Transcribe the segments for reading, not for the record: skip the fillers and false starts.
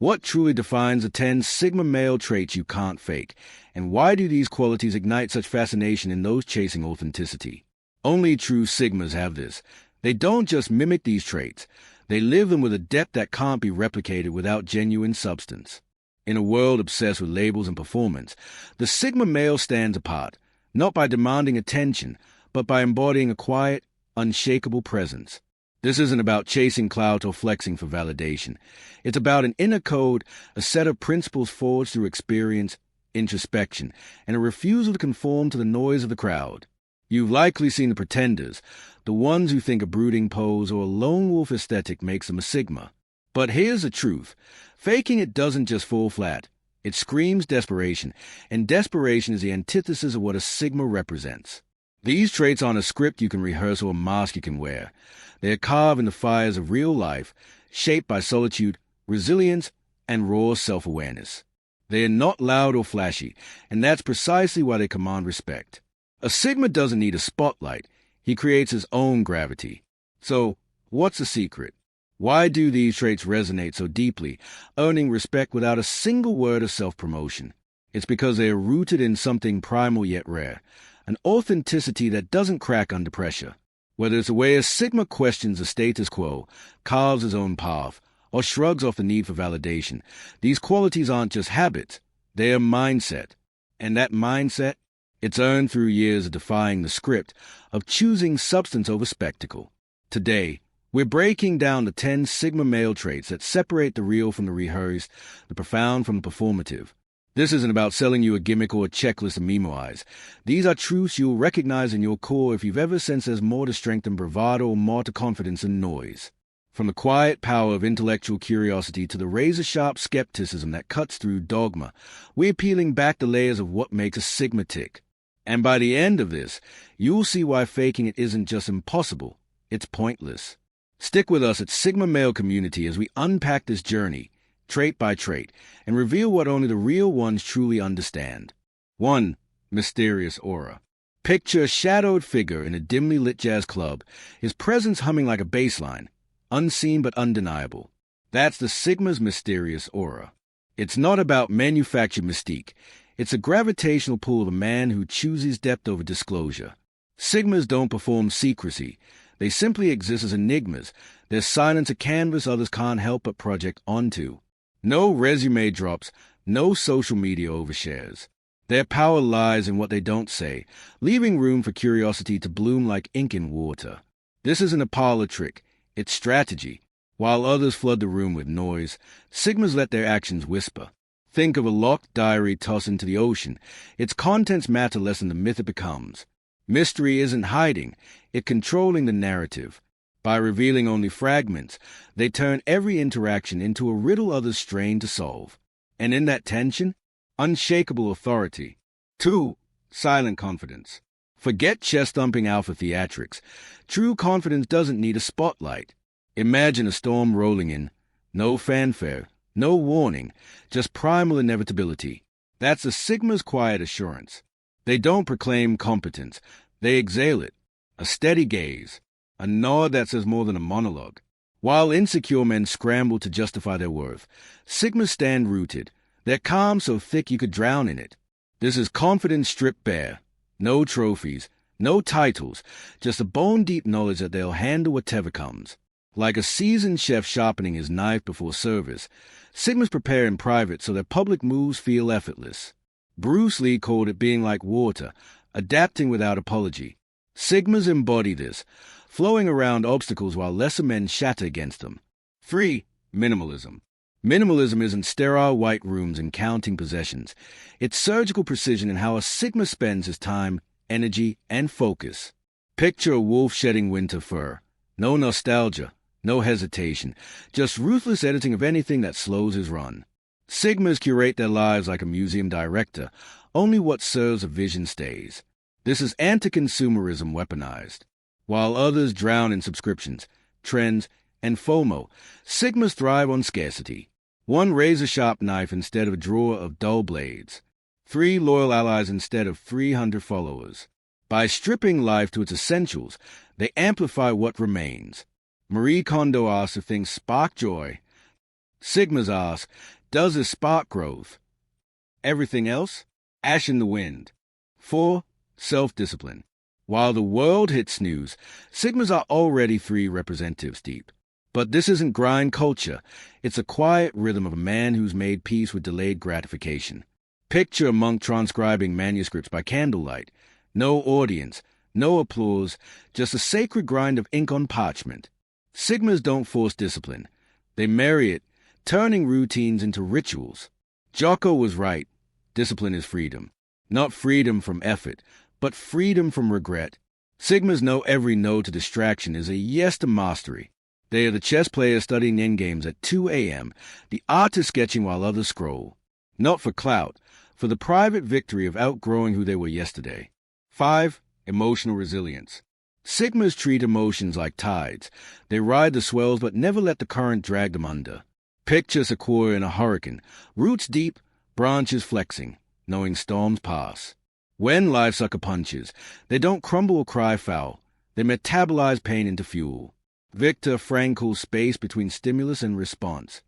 What truly defines the 10 Sigma male traits you can't fake? And why do these qualities ignite such fascination in those chasing authenticity? Only true Sigmas have this. They don't just mimic these traits. They live them with a depth that can't be replicated without genuine substance. In a world obsessed with labels and performance, the Sigma male stands apart, not by demanding attention, but by embodying a quiet, unshakable presence. This isn't about chasing clout or flexing for validation. It's about an inner code, a set of principles forged through experience, introspection, and a refusal to conform to the noise of the crowd. You've likely seen the pretenders, the ones who think a brooding pose or a lone wolf aesthetic makes them a Sigma. But here's the truth. Faking it doesn't just fall flat. It screams desperation, and desperation is the antithesis of what a Sigma represents. These traits aren't a script you can rehearse or a mask you can wear. They are carved in the fires of real life, shaped by solitude, resilience, and raw self-awareness. They are not loud or flashy, and that's precisely why they command respect. A Sigma doesn't need a spotlight. He creates his own gravity. So, what's the secret? Why do these traits resonate so deeply, earning respect without a single word of self-promotion? It's because they are rooted in something primal yet rare, an authenticity that doesn't crack under pressure. Whether it's the way a Sigma questions the status quo, carves his own path, or shrugs off the need for validation, these qualities aren't just habits, they are mindset. And that mindset, it's earned through years of defying the script, of choosing substance over spectacle. Today, we're breaking down the 10 Sigma male traits that separate the real from the rehearsed, the profound from the performative. This isn't about selling you a gimmick or a checklist to memorize. These are truths you'll recognize in your core if you've ever sensed there's more to strength than bravado or more to confidence than noise. From the quiet power of intellectual curiosity to the razor-sharp skepticism that cuts through dogma, we're peeling back the layers of what makes a Sigma tick. And by the end of this, you'll see why faking it isn't just impossible, it's pointless. Stick with us at Sigma Male Community as we unpack this journey, trait by trait, and reveal what only the real ones truly understand. 1. Mysterious aura. Picture a shadowed figure in a dimly lit jazz club, his presence humming like a bass line, unseen but undeniable. That's the Sigma's mysterious aura. It's not about manufactured mystique. It's a gravitational pull of a man who chooses depth over disclosure. Sigmas don't perform secrecy. They simply exist as enigmas. Their silence a canvas others can't help but project onto. No resume drops, no social media overshares. Their power lies in what they don't say, leaving room for curiosity to bloom like ink in water. This isn't a parlor trick, it's strategy. While others flood the room with noise, Sigmas let their actions whisper. Think of a locked diary tossed into the ocean. Its contents matter less than the myth it becomes. Mystery isn't hiding, it's controlling the narrative. By revealing only fragments, they turn every interaction into a riddle others strain to solve. And in that tension, unshakable authority. 2. Silent confidence. Forget chest-thumping alpha theatrics. True confidence doesn't need a spotlight. Imagine a storm rolling in. No fanfare, no warning, just primal inevitability. That's a Sigma's quiet assurance. They don't proclaim competence. They exhale it. A steady gaze. A nod that says more than a monologue. While insecure men scramble to justify their worth, Sigmas stand rooted. Their calm so thick you could drown in it. This is confidence stripped bare. No trophies, no titles, just a bone-deep knowledge that they'll handle whatever comes. Like a seasoned chef sharpening his knife before service, Sigmas prepare in private so their public moves feel effortless. Bruce Lee called it being like water, adapting without apology. Sigmas embody this, flowing around obstacles while lesser men shatter against them. 3. Minimalism. Minimalism isn't sterile white rooms and counting possessions. It's surgical precision in how a Sigma spends his time, energy, and focus. Picture a wolf shedding winter fur. No nostalgia, no hesitation, just ruthless editing of anything that slows his run. Sigmas curate their lives like a museum director. Only what serves a vision stays. This is anti-consumerism weaponized. While others drown in subscriptions, trends, and FOMO, Sigmas thrive on scarcity. 1 razor-sharp knife instead of a drawer of dull blades. 3 loyal allies instead of 300 followers. By stripping life to its essentials, they amplify what remains. Marie Kondo asks if things spark joy. Sigmas ask, does this spark growth? Everything else? Ash in the wind. 4. Self-discipline. While the world hits snooze, Sigmas are already 3 representatives deep. But this isn't grind culture. It's a quiet rhythm of a man who's made peace with delayed gratification. Picture a monk transcribing manuscripts by candlelight. No audience, no applause, just a sacred grind of ink on parchment. Sigmas don't force discipline. They marry it, turning routines into rituals. Jocko was right. Discipline is freedom. Not freedom from effort, but freedom from regret. Sigmas know every no to distraction is a yes to mastery. They are the chess players studying endgames at 2 a.m., the artist sketching while others scroll. Not for clout, for the private victory of outgrowing who they were yesterday. 5. Emotional resilience. Sigmas treat emotions like tides. They ride the swells but never let the current drag them under. Picture sequoia in a hurricane, roots deep, branches flexing, knowing storms pass. When life sucker punches, they don't crumble or cry foul. They metabolize pain into fuel. Viktor Frankl's space between stimulus and response.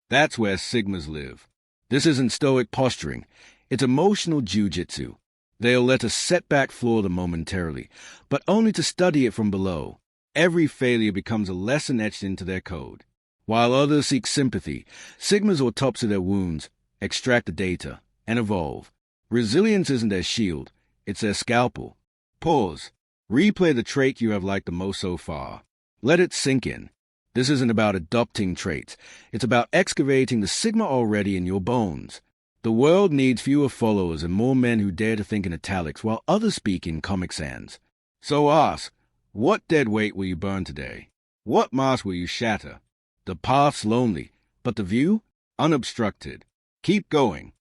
That's where Sigmas live. This isn't stoic posturing. It's emotional jujitsu. They'll let a setback floor them momentarily, but only to study it from below. Every failure becomes a lesson etched into their code. While others seek sympathy, Sigmas autopsy their wounds, extract the data, and evolve. Resilience isn't their shield, it's their scalpel. Pause. Replay the trait you have liked the most so far. Let it sink in. This isn't about adopting traits. It's about excavating the Sigma already in your bones. The world needs fewer followers and more men who dare to think in italics while others speak in Comic Sans. So ask, what dead weight will you burn today? What mask will you shatter? The path's lonely, but the view? Unobstructed. Keep going.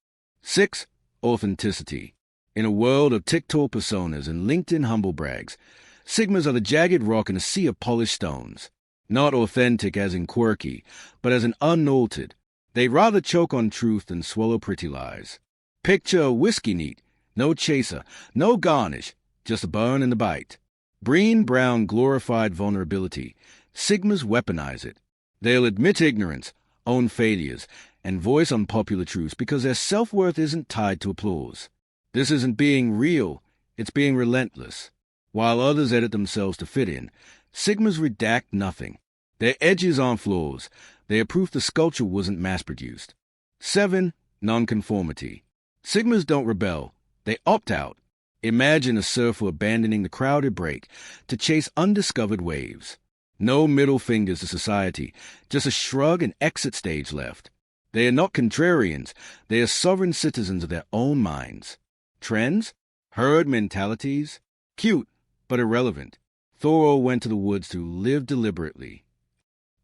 6. Authenticity. In a world of TikTok personas and LinkedIn humble brags, Sigmas are the jagged rock in a sea of polished stones. Not authentic as in quirky, but as in unaltered. They'd rather choke on truth than swallow pretty lies. Picture a whiskey neat, no chaser, no garnish, just a burn and a bite. Breen Brown glorified vulnerability. Sigmas weaponize it. They'll admit ignorance, own failures, and voice unpopular truths because their self-worth isn't tied to applause. This isn't being real, it's being relentless. While others edit themselves to fit in, Sigmas redact nothing. Their edges aren't flaws. They are proof the sculpture wasn't mass-produced. 7. Non-Conformity. Sigmas don't rebel. They opt out. Imagine a surfer abandoning the crowded break to chase undiscovered waves. No middle fingers to society, just a shrug and exit stage left. They are not contrarians. They are sovereign citizens of their own minds. Trends? Herd mentalities? Cute, but irrelevant. Thoreau went to the woods to live deliberately.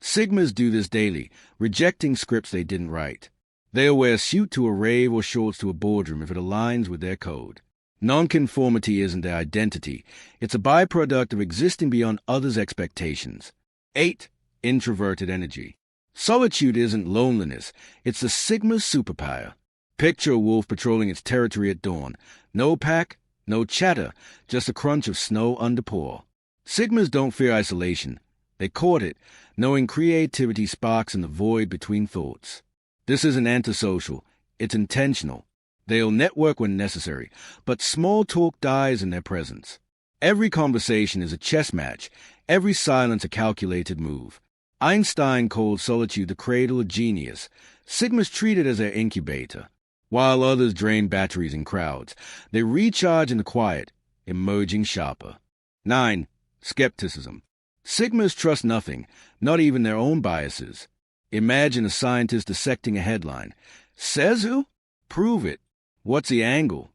Sigmas do this daily, rejecting scripts they didn't write. They'll wear a suit to a rave or shorts to a boardroom if it aligns with their code. Non-conformity isn't their identity. It's a byproduct of existing beyond others' expectations. 8. Introverted Energy. Solitude isn't loneliness. It's the Sigma's superpower. Picture a wolf patrolling its territory at dawn. No pack, no chatter, just a crunch of snow under paw. Sigmas don't fear isolation. They court it, knowing creativity sparks in the void between thoughts. This isn't antisocial. It's intentional. They'll network when necessary, but small talk dies in their presence. Every conversation is a chess match, every silence a calculated move. Einstein called solitude the cradle of genius. Sigmas treat it as their incubator. While others drain batteries in crowds, they recharge in the quiet, emerging sharper. 9. Skepticism. Sigmas trust nothing, not even their own biases. Imagine a scientist dissecting a headline. Says who? Prove it. What's the angle?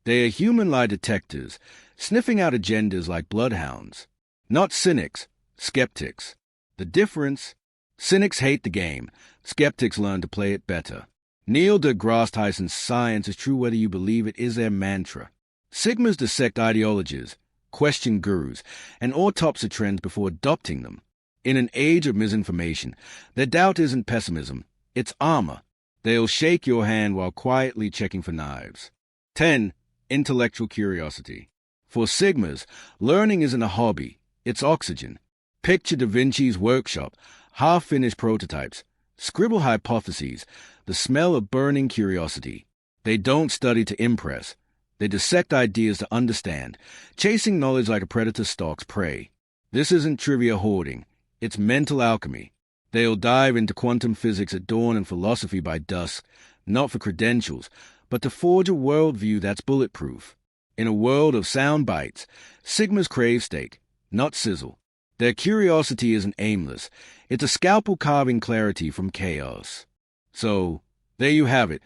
They are human lie detectors, sniffing out agendas like bloodhounds. Not cynics, skeptics. The difference? Cynics hate the game. Skeptics learn to play it better. Neil deGrasse Tyson's science is true whether you believe it is their mantra. Sigmas dissect ideologies, question gurus, and autopsy trends before adopting them. In an age of misinformation, their doubt isn't pessimism, it's armor. They'll shake your hand while quietly checking for knives. 10. Intellectual curiosity. For Sigmas, learning isn't a hobby, it's oxygen. Picture Da Vinci's workshop, half-finished prototypes, Scribble hypotheses, the smell of burning curiosity. They don't study to impress. They dissect ideas to understand, chasing knowledge like a predator stalks prey. This isn't trivia hoarding. It's mental alchemy. They'll dive into quantum physics at dawn and philosophy by dusk, not for credentials, but to forge a worldview that's bulletproof. In a world of sound bites, Sigmas crave steak, not sizzle. Their curiosity isn't aimless. It's a scalpel carving clarity from chaos. So, there you have it,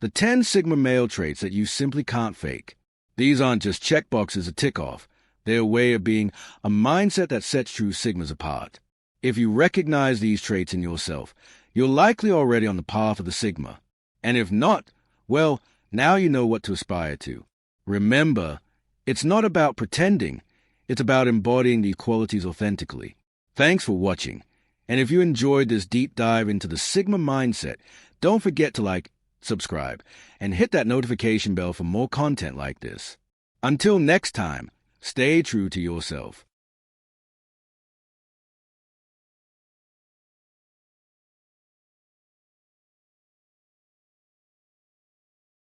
the 10 Sigma male traits that you simply can't fake. These aren't just checkboxes to tick off. They're a way of being, a mindset that sets true Sigmas apart. If you recognize these traits in yourself, you're likely already on the path of the Sigma. And if not, well, now you know what to aspire to. Remember, it's not about pretending. It's about embodying these qualities authentically. Thanks for watching. And if you enjoyed this deep dive into the Sigma mindset, don't forget to subscribe, and hit that notification bell for more content like this. Until next time, stay true to yourself.